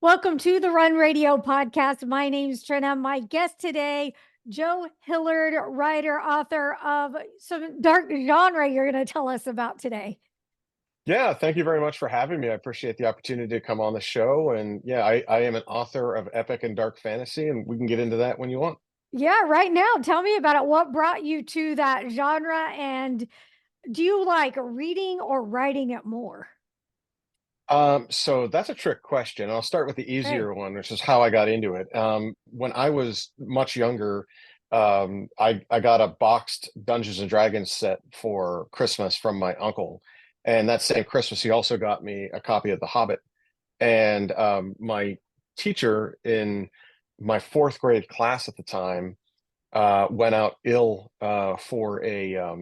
Welcome to the Run Radio podcast. My name's Trina. My guest today, Joe Hilliard, writer, author of some dark genre you're going to tell us about today. Yeah, thank you very much for having me. I appreciate the opportunity to come on the show. And yeah, I am an author of epic and dark fantasy, and we can get into that when you want. Yeah, right now, tell me about it. What brought you to that genre? And do you like reading or writing it more? So that's a trick question. I'll start with the Hey, easier one, which is how I got into it. When I was much younger, I got a boxed Dungeons and Dragons set for Christmas from my uncle. And that same Christmas, he also got me a copy of The Hobbit. And my teacher in my fourth grade class at the time went out ill for a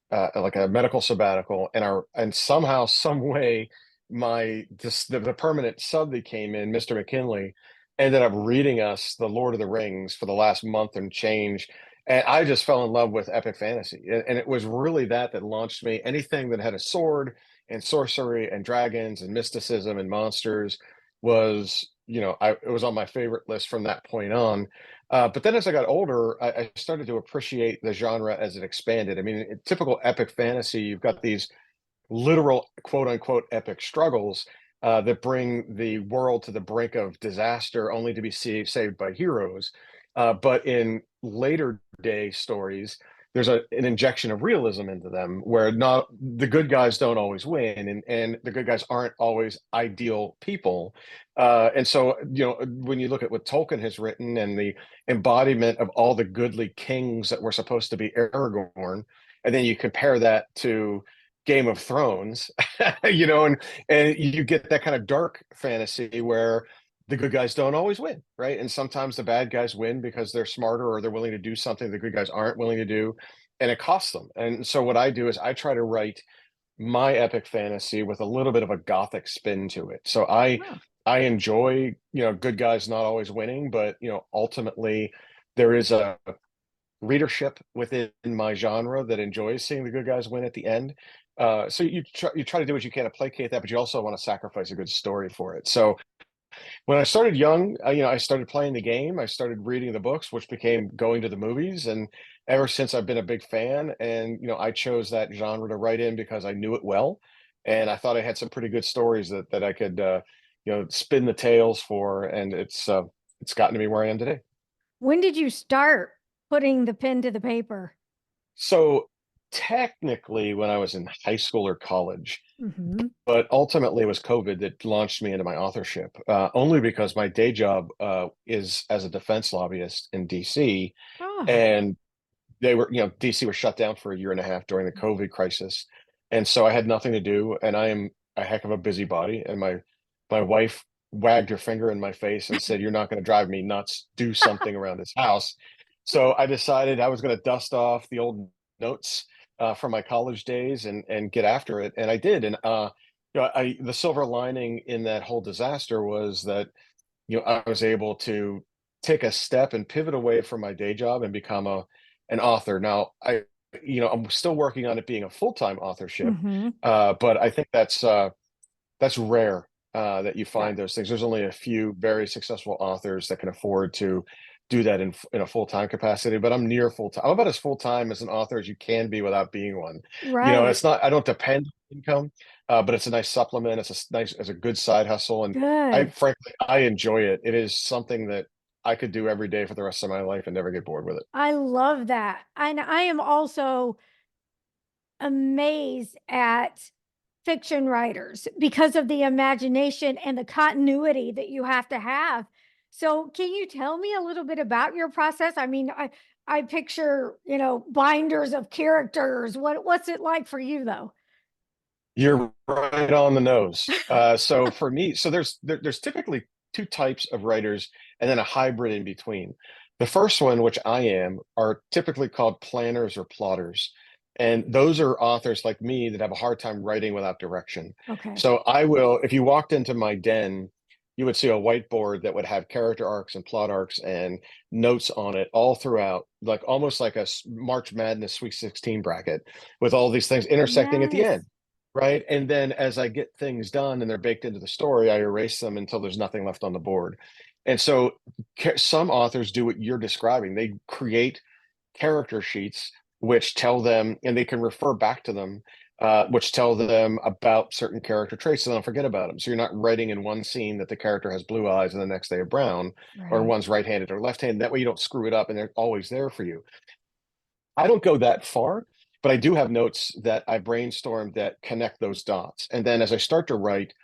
like a medical sabbatical, and somehow, some way, the permanent sub that came in, Mr. McKinley, ended up reading us the Lord of the Rings for the last month and change. And I just fell in love with epic fantasy. And it was really that launched me. Anything that had a sword and sorcery and dragons and mysticism and monsters it was on my favorite list from that point on. But then as I got older, I started to appreciate the genre as it expanded. I mean, in typical epic fantasy, you've got these literal quote unquote epic struggles that bring the world to the brink of disaster only to be saved by heroes. But in later day stories, there's an injection of realism into them where not the good guys don't always win, and the good guys aren't always ideal people. And so, when you look at what Tolkien has written and the embodiment of all the goodly kings that were supposed to be Aragorn, and then you compare that to Game of Thrones, and you get that kind of dark fantasy where the good guys don't always win, right? And sometimes the bad guys win because they're smarter or they're willing to do something the good guys aren't willing to do, and it costs them. And so what I do is I try to write my epic fantasy with a little bit of a gothic spin to it. So oh, I enjoy, good guys not always winning, but ultimately there is a readership within my genre that enjoys seeing the good guys win at the end. So you try to do what you can to placate that, but you also want to sacrifice a good story for it. So when I started young, I started playing the game. I started reading the books, which became going to the movies. And ever since, I've been a big fan. And I chose that genre to write in because I knew it well, and I thought I had some pretty good stories that I could spin the tales for. And it's gotten to me where I am today. when did you start putting the pen to the paper? So technically, when I was in high school or college, Mm-hmm. but ultimately it was COVID that launched me into my authorship, only because my day job is as a defense lobbyist in DC, Oh, and DC was shut down for a year and a half during the COVID crisis, and so I had nothing to do, and I am a heck of a busybody, and my wife wagged her finger in my face and said, "You're not going to drive me nuts. Do something around this house." So I decided I was going to dust off the old notes from my college days and get after it, and I did. And the silver lining in that whole disaster was that I was able to take a step and pivot away from my day job and become an author. Now I'm still working on it being a full-time authorship, mm-hmm. but I think that's rare that you Yeah. find those things. There's only a few very successful authors that can afford to do that in a full-time capacity, but I'm near full-time. I'm about as full-time as an author as you can be without being one. Right. It's not, I don't depend on income, but it's a nice supplement. It's a good side hustle. And Good. frankly, I enjoy it. It is something that I could do every day for the rest of my life and never get bored with it. I love that. And I am also amazed at fiction writers because of the imagination and the continuity that you have to have. So, can you tell me a little bit about your process? I mean, I picture, binders of characters. What's it like for you though? You're right on the nose. So for me, there's typically two types of writers and then a hybrid in between. The first one, which I am, are typically called planners or plotters. And those are authors like me that have a hard time writing without direction. Okay. So if you walked into my den, you would see a whiteboard that would have character arcs and plot arcs and notes on it all throughout, like almost like a March Madness Sweet 16 bracket with all these things intersecting at the Yes. end. right? And then as I get things done and they're baked into the story, I erase them until there's nothing left on the board. And so some authors do what you're describing. They create character sheets which tell them, and they can refer back to them, which tell them about certain character traits so they don't forget about them. So you're not writing in one scene that the character has blue eyes and the next day are brown, or Right. one's right-handed or left-handed. That way you don't screw it up and they're always there for you. I don't go that far, but I do have notes that I brainstormed that connect those dots. And then as I start to write,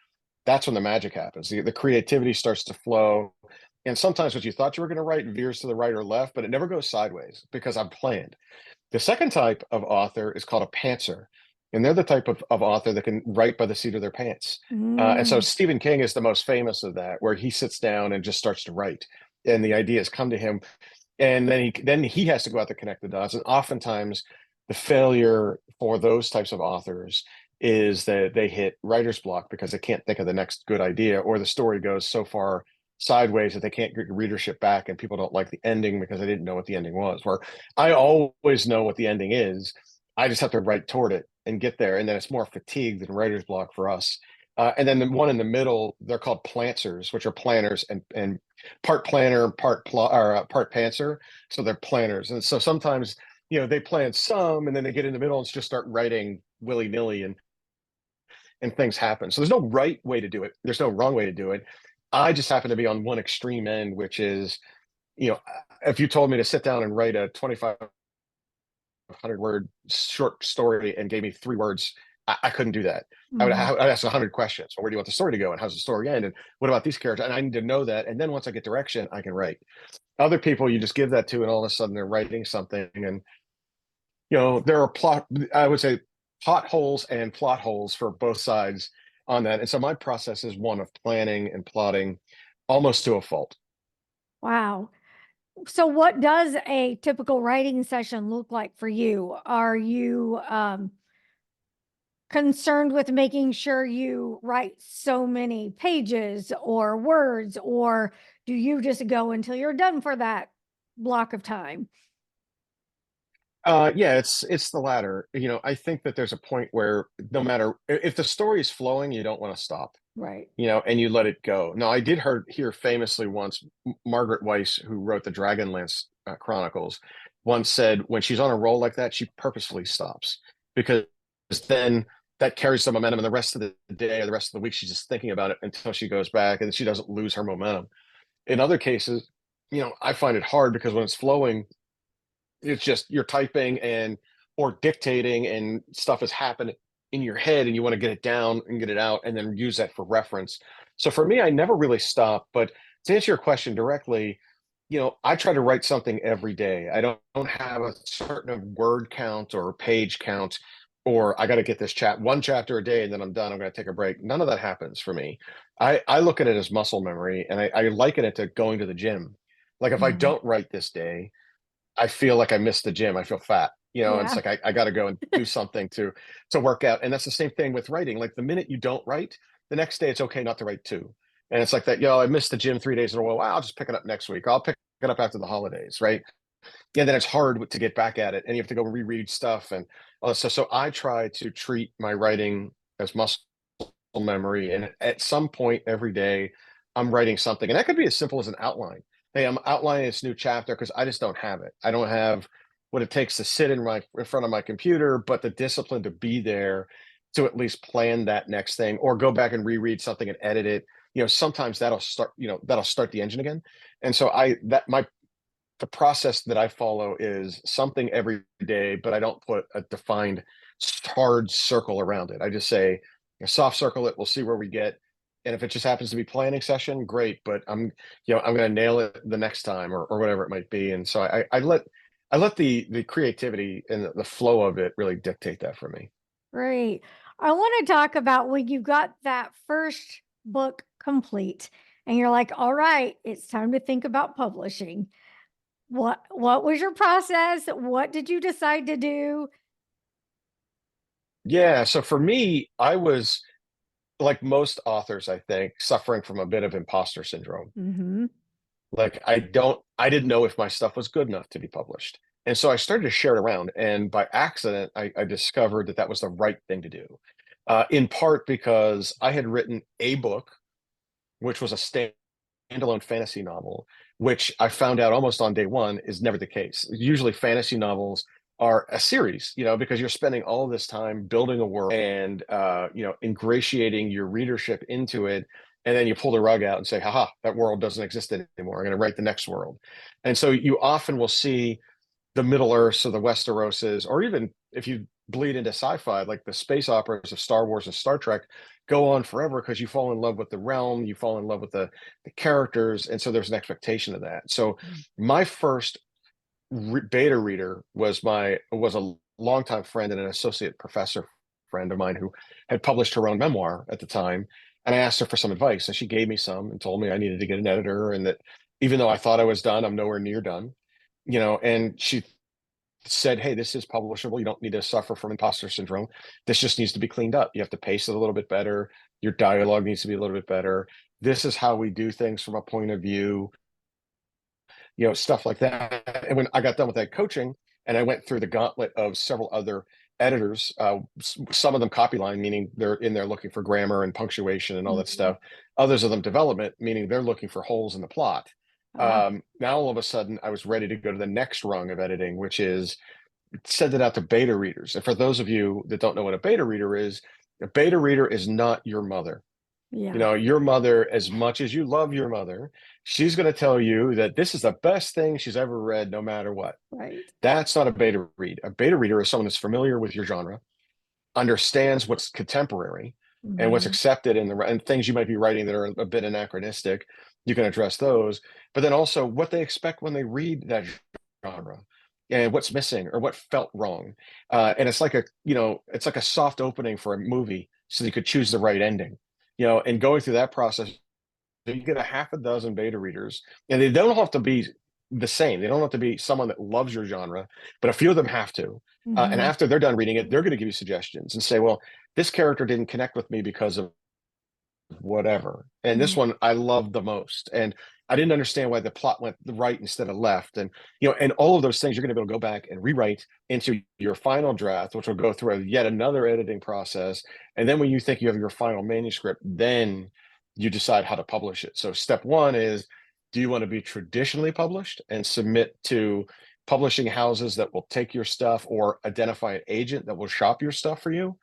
that's when the magic happens. The creativity starts to flow. And sometimes what you thought you were going to write veers to the right or left, but it never goes sideways because I'm planned. The second type of author is called a pantser. And they're the type of author that can write by the seat of their pants. And so Mm, Stephen King is the most famous of that, where he sits down and just starts to write. And the ideas come to him, and then he has to go out to connect the dots. And oftentimes the failure for those types of authors is that they hit writer's block because they can't think of the next good idea, or the story goes so far sideways that they can't get readership back, and people don't like the ending because they didn't know what the ending was. Where I always know what the ending is, I just have to write toward it and get there, and then it's more fatigue than writer's block for us. And then the one in the middle, they're called plantsers, which are planners and part planner, part pantser. So they're planners. And so sometimes, they plan some and then they get in the middle and just start writing willy-nilly, and things happen. So there's no right way to do it. There's no wrong way to do it. I just happen to be on one extreme end, which is, you know, if you told me to sit down and write a 2,500 word short story and gave me 3 words, I couldn't do that. mm, I'd ask 100 questions. Well, where do you want the story to go? And how's the story end? And what about these characters? And I need to know that. And then once I get direction, I can write. Other people, you just give that to, and all of a sudden they're writing something. And, there are I would say, potholes and plot holes for both sides on that. And so my process is one of planning and plotting almost to a fault. wow. So what does a typical writing session look like for you? Are you concerned with making sure you write so many pages or words, or do you just go until you're done for that block of time? Yeah, it's the latter. I think that there's a point where no matter if the story is flowing, you don't want to stop, Right. and you let it go. Now, I did hear famously once, Margaret Weiss, who wrote the Dragonlance Chronicles, once said when she's on a roll like that, she purposefully stops, because then that carries some momentum, and the rest of the day or the rest of the week, she's just thinking about it until she goes back, and she doesn't lose her momentum. In other cases, I find it hard because when it's flowing, it's just you're typing and or dictating, and stuff is happening in your head, and you want to get it down and get it out and then use that for reference. So for me, I never really stop. But to answer your question directly, I try to write something every day. I don't have a certain word count or page count, or I got to get this one chapter a day and then I'm done, I'm going to take a break. None of that happens for me. I look at it as muscle memory, and I liken it to going to the gym. Like if I Mhm. don't write this day, I feel like I missed the gym. I feel fat. It's Yeah. like I got to go and do something to work out. And that's the same thing with writing. Like the minute you don't write, the next day it's okay not to write too. And it's like that, I missed the gym 3 days in a row. Wow, I'll just pick it up next week. I'll pick it up after the holidays, right? Yeah, then it's hard to get back at it, and you have to go reread stuff and all that stuff. So I try to treat my writing as muscle memory. And at some point every day, I'm writing something. And that could be as simple as an outline. Hey, I'm outlining this new chapter because I just don't have it. I don't have what it takes to sit in front of my computer, but the discipline to be there to at least plan that next thing, or go back and reread something and edit it. Sometimes that'll start the engine again. And so the process that I follow is something every day, but I don't put a defined hard circle around it. I just say, soft circle it. We'll see where we get. And if it just happens to be planning session, great. But I'm going to nail it the next time, or whatever it might be. And so I let the creativity and the flow of it really dictate that for me. Great. I want to talk about when you got that first book complete and you're like, all right, it's time to think about publishing. What was your process? What did you decide to do? Yeah. So for me, I was like most authors, I think, suffering from a bit of imposter syndrome. Hmm. Like I didn't know if my stuff was good enough to be published. And so I started to share it around. And by accident, I discovered that that was the right thing to do. in part because I had written a book, which was a standalone fantasy novel, which I found out almost on day one is never the case. Usually fantasy novels are a series, because you're spending all this time building a world and, ingratiating your readership into it. And then you pull the rug out and say, haha, that world doesn't exist anymore. I'm going to write the next world. And so you often will see the Middle Earths or the Westeroses, or even if you bleed into sci-fi, like the space operas of Star Wars and Star Trek, go on forever because you fall in love with the realm, you fall in love with the characters, and so there's an expectation of that. So my first beta reader was a longtime friend and an associate professor friend of mine who had published her own memoir at the time. And I asked her for some advice, and she gave me some and told me I needed to get an editor, and that even though I thought I was done, I'm nowhere near done. And she said, hey, this is publishable. You don't need to suffer from imposter syndrome. This just needs to be cleaned up. You have to pace it a little bit better. Your dialogue needs to be a little bit better. This is how we do things from a point of view, stuff like that. And when I got done with that coaching and I went through the gauntlet of several other editors, some of them copy line, meaning they're in there looking for grammar and punctuation and all that stuff. Others of them development, meaning they're looking for holes in the plot. Now all of a sudden I was ready to go to the next rung of editing, which is send it out to beta readers. And for those of you that don't know what a beta reader is, a beta reader is not your mother. Yeah. Your mother, as much as you love your mother, she's going to tell you that this is the best thing she's ever read, no matter what. Right. That's not a beta read. A beta reader is someone that's familiar with your genre, understands what's contemporary and what's accepted and things you might be writing that are a bit anachronistic. You can address those, but then also what they expect when they read that genre and what's missing or what felt wrong. And it's like a soft opening for a movie so you could choose the right ending. And going through that process, you get a half a dozen beta readers, and they don't have to be the same. They don't have to be someone that loves your genre, but a few of them have to. And after they're done reading it, they're going to give you suggestions and say, well, this character didn't connect with me because of whatever. And this one I loved the most. And I didn't understand why the plot went right instead of left. And, and all of those things you're going to be able to go back and rewrite into your final draft, which will go through yet another editing process. And then when you think you have your final manuscript, then you decide how to publish it. So step one is, do you want to be traditionally published and submit to publishing houses that will take your stuff or identify an agent that will shop your stuff for you?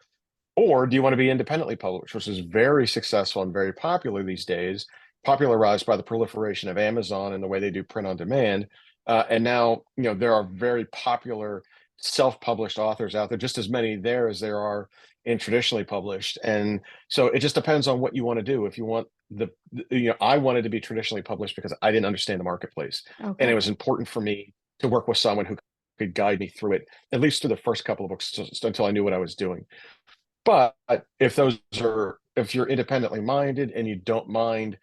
Or do you want to be independently published, which is very successful and very popular these days, popularized by the proliferation of Amazon and the way they do print on demand. And now, there are very popular self-published authors out there, just as many there as there are in traditionally published. And so it just depends on what you want to do. If you want I wanted to be traditionally published because I didn't understand the marketplace. And it was important for me to work with someone who could guide me through it, at least through the first couple of books until I knew what I was doing. But if you're independently minded and you don't mind,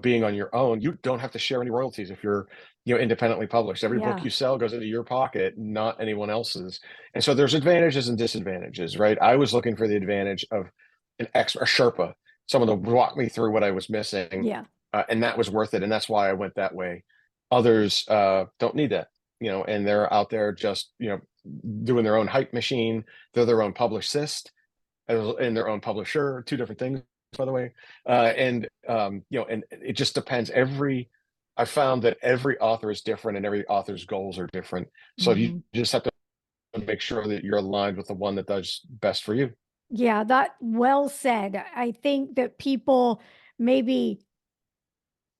being on your own, you don't have to share any royalties if you're, independently published. Every book you sell goes into your pocket, not anyone else's. And so there's advantages and disadvantages, right? I was looking for the advantage of an expert, a Sherpa, someone to walk me through what I was missing. Yeah. And that was worth it. And that's why I went that way. Others don't need that, and they're out there just, doing their own hype machine. They're their own publicist and their own publisher, two different things, by the way. And it just depends. I found that every author is different and every author's goals are different. So you just have to make sure that you're aligned with the one that does best for you. Yeah, that well said. I think that people maybe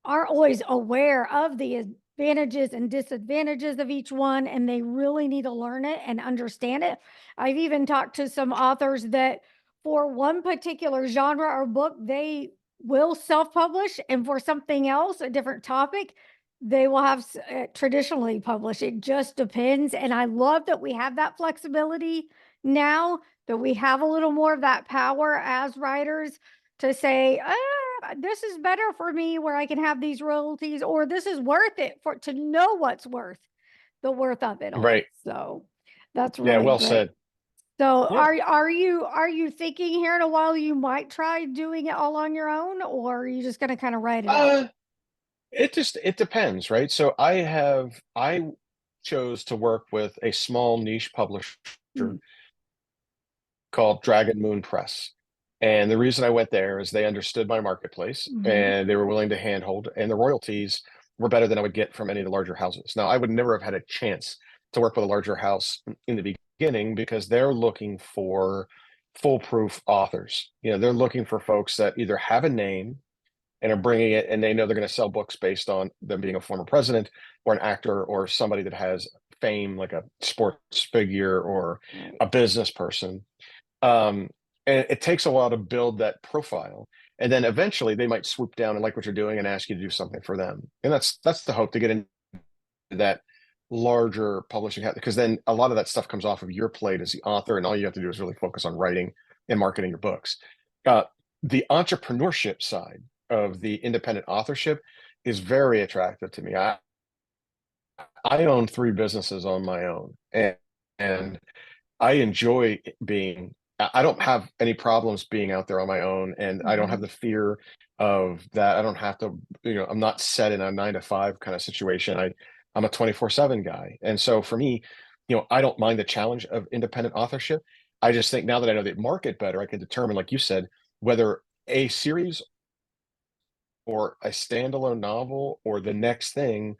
aren't always aware of the advantages and disadvantages of each one, and they really need to learn it and understand it. I've even talked to some authors that for one particular genre or book, they will self-publish, and for something else, a different topic, they will have traditionally published. It just depends. And I love that we have that flexibility now, that we have a little more of that power as writers to say, this is better for me where I can have these royalties, or this is worth it to know what's the worth of it all. Right. So that's really well great. said. So are you thinking here in a while you might try doing it all on your own, or are you just going to kind of write it out? It depends, right? So I chose to work with a small niche publisher called Dragon Moon Press. And the reason I went there is they understood my marketplace Mhm. and they were willing to handhold, and the royalties were better than I would get from any of the larger houses. Now, I would never have had a chance to work with a larger house in the beginning because they're looking for foolproof authors. They're looking for folks that either have a name and are bringing it, and they know they're going to sell books based on them being a former president or an actor or somebody that has fame, like a sports figure or Right. a business person. Um, and it takes a while to build that profile. And then eventually they might swoop down and like what you're doing and ask you to do something for them. And that's the hope, to get into that larger publishing house, because then a lot of that stuff comes off of your plate as the author, and all you have to do is really focus on writing and marketing your books. Uh, the entrepreneurship side of the independent authorship is very attractive to me. I own three businesses on my own, and I enjoy being, I don't have any problems being out there on my own, and I don't have Mhm. the fear of that. I don't have to, I'm not set in a 9 to 5 kind of situation. I'm a 24/7 guy. And so for me, I don't mind the challenge of independent authorship. I just think now that I know the market better, I can determine, like you said, whether a series or a standalone novel or the next thing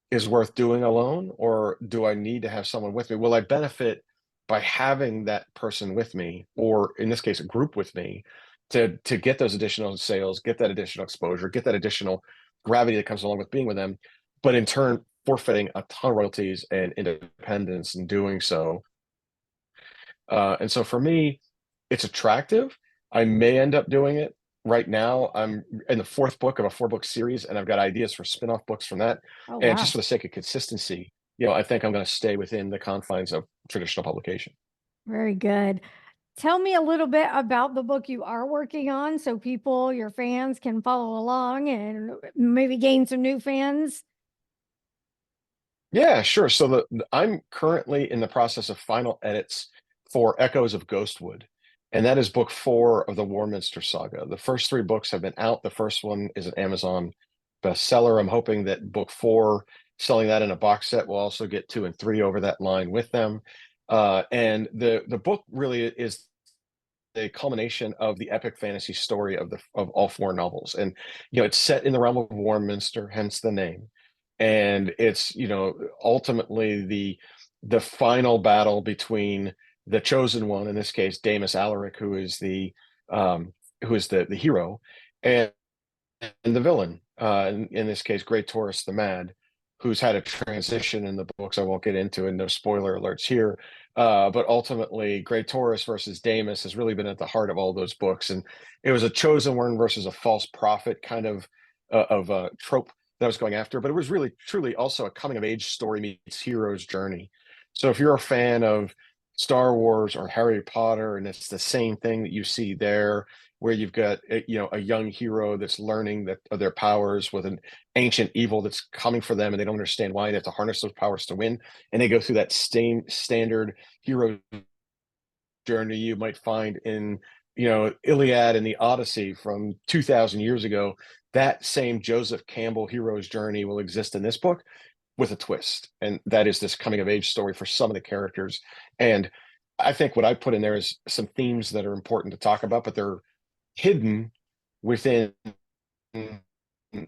is worth doing alone, or do I need to have someone with me? Will I benefit by having that person with me, or in this case, a group with me, to get those additional sales, get that additional exposure, get that additional gravity that comes along with being with them, but in turn forfeiting a ton of royalties and independence in doing so. And so for me, it's attractive. I may end up doing it. Right now, I'm in the fourth book of a 4-book series, and I've got ideas for spin-off books from that. Oh, And just wow. for the sake of consistency, I think I'm going to stay within the confines of traditional publication. Very good. Tell me a little bit about the book you are working on so people, your fans, can follow along and maybe gain some new fans. Yeah, sure. So I'm currently in the process of final edits for Echoes of Ghostwood, and that is book 4 of the Warminster saga. The first 3 books have been out. The first one is an Amazon bestseller. I'm hoping that book 4, selling that in a box set, will also get 2 and 3 over that line with them. And the book really is the culmination of the epic fantasy story of all 4 novels. And it's set in the realm of Warminster, hence the name. And it's ultimately the final battle between the chosen one, in this case Damus Alaric, um who is the hero, and the villain, in this case, Great Taurus the Mad, who's had a transition in the books I won't get into, and no spoiler alerts here. But ultimately, Great Taurus versus Damus has really been at the heart of all those books, and it was a chosen one versus a false prophet kind of a trope that I was going after. But it was really truly also a coming of age story meets hero's journey. So if you're a fan of Star Wars or Harry Potter, and it's the same thing that you see there, where you've got a young hero that's learning that of their powers with an ancient evil that's coming for them, and they don't understand why they have to harness those powers to win, and they go through that same standard hero journey you might find in Iliad and the Odyssey from 2000 years ago. That same Joseph Campbell hero's journey will exist in this book with a twist, and that is this coming of age story for some of the characters. And I think what I put in there is some themes that are important to talk about, but they're hidden within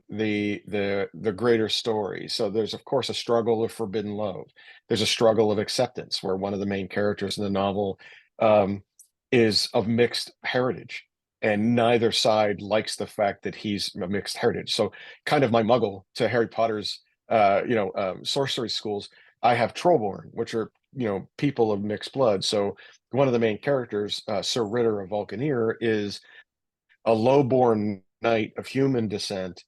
the greater story. So there's of course a struggle of forbidden love. There's a struggle of acceptance, where one of the main characters in the novel um, is of mixed heritage, and neither side likes the fact that he's a mixed heritage. So kind of my muggle to Harry Potter's sorcery schools. I have Trollborn, which are people of mixed blood. So one of the main characters, Sir Ritter of Vulcaneer, is a low-born knight of human descent,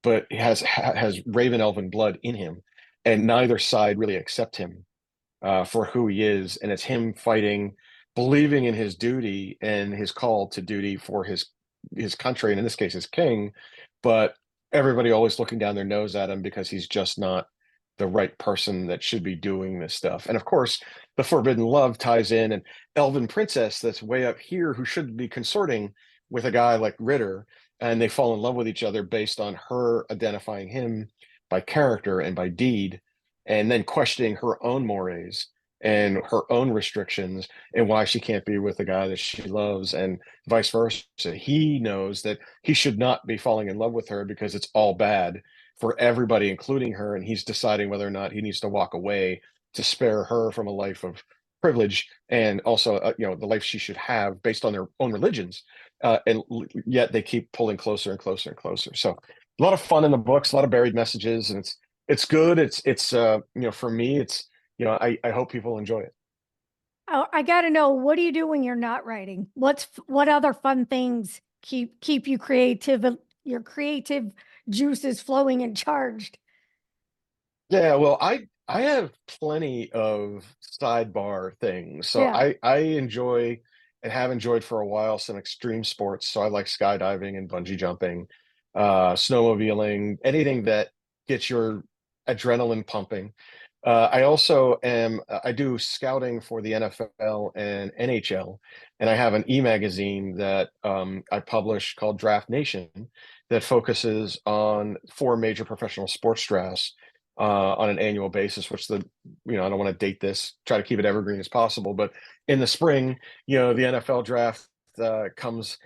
but has Raven Elven blood in him, and neither side really accept him for who he is, and it's him fighting, believing in his duty and his call to duty for his country, and in this case, his king, but everybody always looking down their nose at him because he's just not the right person that should be doing this stuff. And of course, the forbidden love ties in, an elven princess that's way up here who should be consorting with a guy like Ritter, and they fall in love with each other based on her identifying him by character and by deed, and then questioning her own mores and her own restrictions and why she can't be with the guy that she loves and vice versa. He knows that he should not be falling in love with her because it's all bad for everybody, including her. And he's deciding whether or not he needs to walk away to spare her from a life of privilege and also, the life she should have based on their own religions. Yet they keep pulling closer and closer and closer. So a lot of fun in the books, a lot of buried messages, and it's good. For me, I hope people enjoy it. Oh, I got to know, what do you do when you're not writing? What other fun things keep you creative, your creative juices flowing and charged? Yeah, well, I have plenty of sidebar things. So Yeah. I enjoy and have enjoyed for a while some extreme sports. So I like skydiving and bungee jumping, snowmobiling, anything that gets your adrenaline pumping. I do scouting for the NFL and NHL, and I have an e-magazine that I publish called Draft Nation that focuses on four major professional sports drafts on an annual basis, I don't want to date this, try to keep it evergreen as possible. But in the spring, the NFL draft comes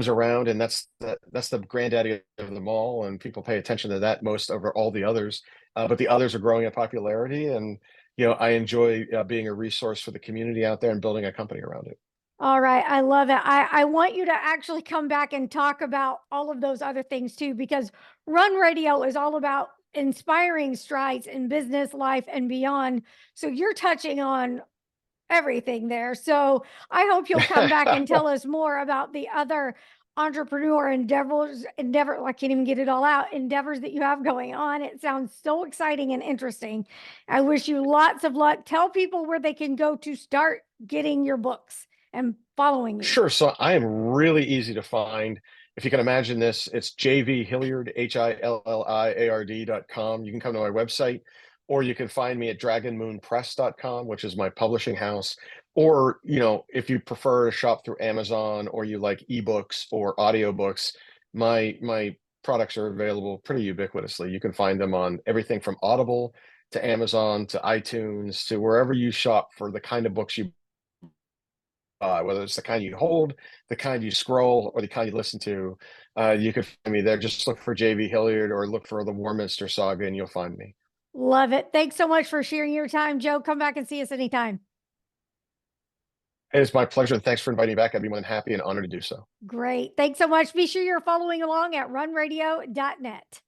around, and that's the granddaddy of them all, and people pay attention to that most over all the others. But the others are growing in popularity, and I enjoy being a resource for the community out there and building a company around it. All right. I love it. I want you to actually come back and talk about all of those other things too, because Run Radio is all about inspiring strides in business, life, and beyond. So you're touching on everything there. So I hope you'll come back and tell us more about the other entrepreneur I can't even get it all out, endeavors that you have going on. It sounds so exciting and interesting. I wish you lots of luck. Tell people where they can go to start getting your books and following you. Sure. So I am really easy to find. If you can imagine this, it's JV Hilliard, HILLIARD.com. You can come to my website, or you can find me at dragonmoonpress.com, which is my publishing house. Or, if you prefer to shop through Amazon or you like ebooks or audiobooks, my products are available pretty ubiquitously. You can find them on everything from Audible to Amazon to iTunes to wherever you shop for the kind of books you whether it's the kind you hold, the kind you scroll, or the kind you listen to. You can find me there. Just look for JV Hilliard or look for the Warminster Saga and you'll find me. Love it. Thanks so much for sharing your time, Joe. Come back and see us anytime. And it's my pleasure. And thanks for inviting me back. I'd be more than happy and honored to do so. Great. Thanks so much. Be sure you're following along at runradio.net.